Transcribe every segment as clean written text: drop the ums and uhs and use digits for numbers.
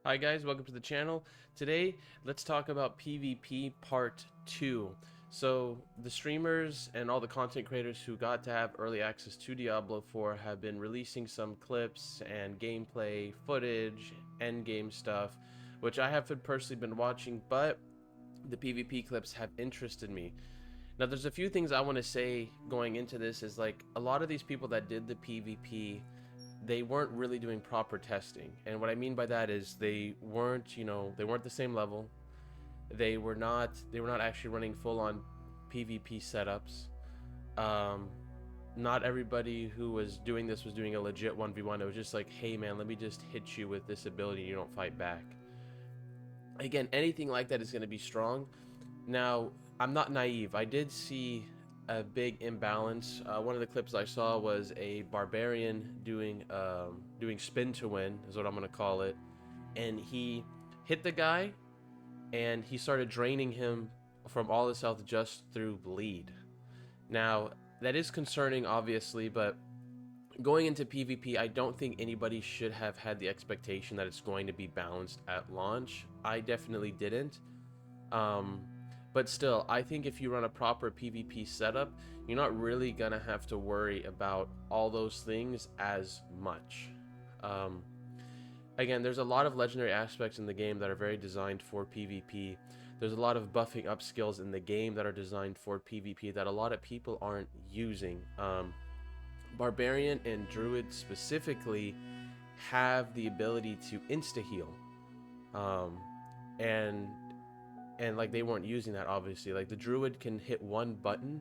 Hi guys, welcome to the channel. Today, let's talk about PvP Part 2. So, the streamers and all the content creators who got to have early access to Diablo 4 have been releasing some clips and gameplay footage, endgame stuff, which I have personally been watching, but the PvP clips have interested me. Now, there's a few things I want to say going into this is like a lot of these people that did the PvP, they weren't really doing proper testing. And what I mean by that is they weren't, they weren't the same level. They were not actually running full on PvP setups. Um Not everybody who was doing this was doing a legit 1v1. It was just like, "Hey man, let me just hit you with this ability and you don't fight back." Again, anything like that is going to be strong. Now, I'm not naive. I did see a big imbalance. One of the clips I saw was a barbarian doing spin to win, is what I'm gonna call it, and he hit the guy, and he started draining him from all his health just through bleed. Now, that is concerning, obviously, but going into PvP, I don't think anybody should have had the expectation that it's going to be balanced at launch. I definitely didn't. Um, but still, I think if you run a proper PvP setup, you're not really gonna have to worry about all those things as much. Um, Again, there's a lot of legendary aspects in the game that are very designed for PvP. There's a lot of buffing up skills in the game that are designed for PvP that a lot of people aren't using. Barbarian and Druid specifically have the ability to insta heal. Um, and like they weren't using that, obviously. Like the druid can hit one button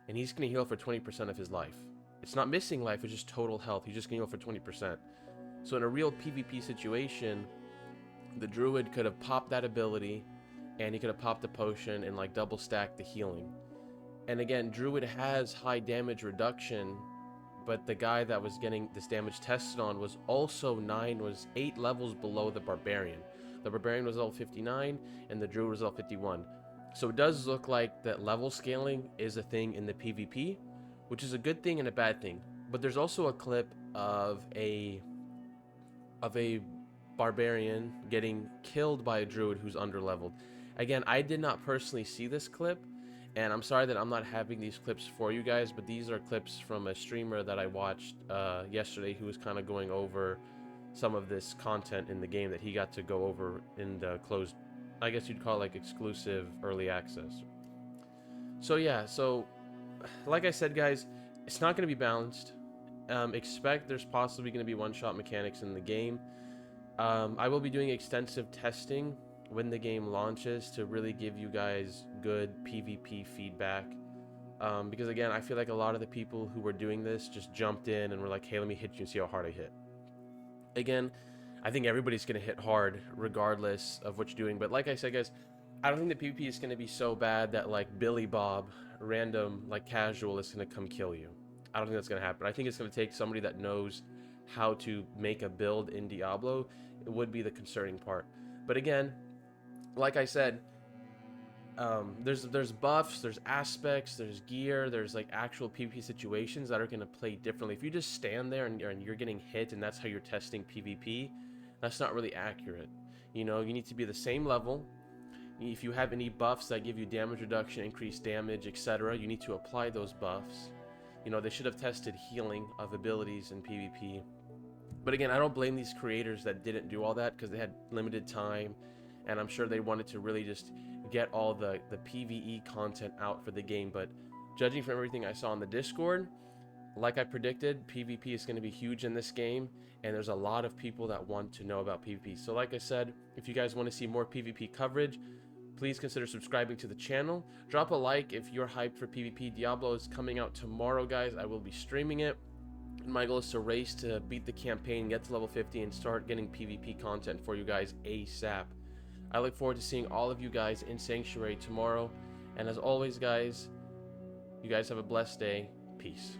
and he's gonna heal for 20% of his life. It's not missing life, it's just total health. He's just gonna heal for 20%. So in a real PvP situation, the druid could have popped that ability and he could have popped the potion and like double stacked the healing. And again, druid has high damage reduction, but the guy that was getting this damage tested on was also 8 levels below the barbarian. The barbarian was level 59 and the druid was level 51. So it does look like that level scaling is a thing in the PvP, which is a good thing and a bad thing. But there's also a clip of a barbarian getting killed by a druid who's underleveled. Again, I did not personally see this clip, and I'm sorry that I'm not having these clips for you guys, but these are clips from a streamer that I watched yesterday who was kind of going over some of this content in the game that he got to go over in the closed, I guess you'd call it like exclusive early access. So yeah, so like I said, guys, it's not going to be balanced. Expect there's possibly going to be one-shot mechanics in the game. I will be doing extensive testing when the game launches to really give you guys good PvP feedback. Because again, I feel like a lot of the people who were doing this just jumped in and were like, "Hey, let me hit you and see how hard I hit." Again, I think everybody's gonna hit hard regardless of what you're doing. But like I said, guys, I don't think the PvP is gonna be so bad that like Billy Bob, random like casual, is gonna come kill you. I don't think that's gonna happen. I think it's gonna take somebody that knows how to make a build in Diablo. It would be the concerning part. But again, like I said, there's buffs, there's aspects, there's gear, there's like actual PvP situations that are gonna play differently. If you just stand there and you're getting hit and that's how you're testing PvP, that's not really accurate. You know, you need to be the same level. If you have any buffs that give you damage reduction, increased damage, etc., you need to apply those buffs. You know, they should have tested healing of abilities in PvP. But again, I don't blame these creators that didn't do all that because they had limited time, and I'm sure they wanted to really just get all the PvE content out for the game. But judging from everything I saw on the Discord, like I predicted, PvP is going to be huge in this game, and there's a lot of people that want to know about PvP. So like I said, if you guys want to see more PvP coverage, please consider subscribing to the channel. Drop a like if you're hyped for PvP. Diablo is coming out tomorrow, guys. I will be streaming it. And my goal is to race to beat the campaign, get to level 50, and start getting PvP content for you guys ASAP. I look forward to seeing all of you guys in Sanctuary tomorrow. And as always, guys, you guys have a blessed day. Peace.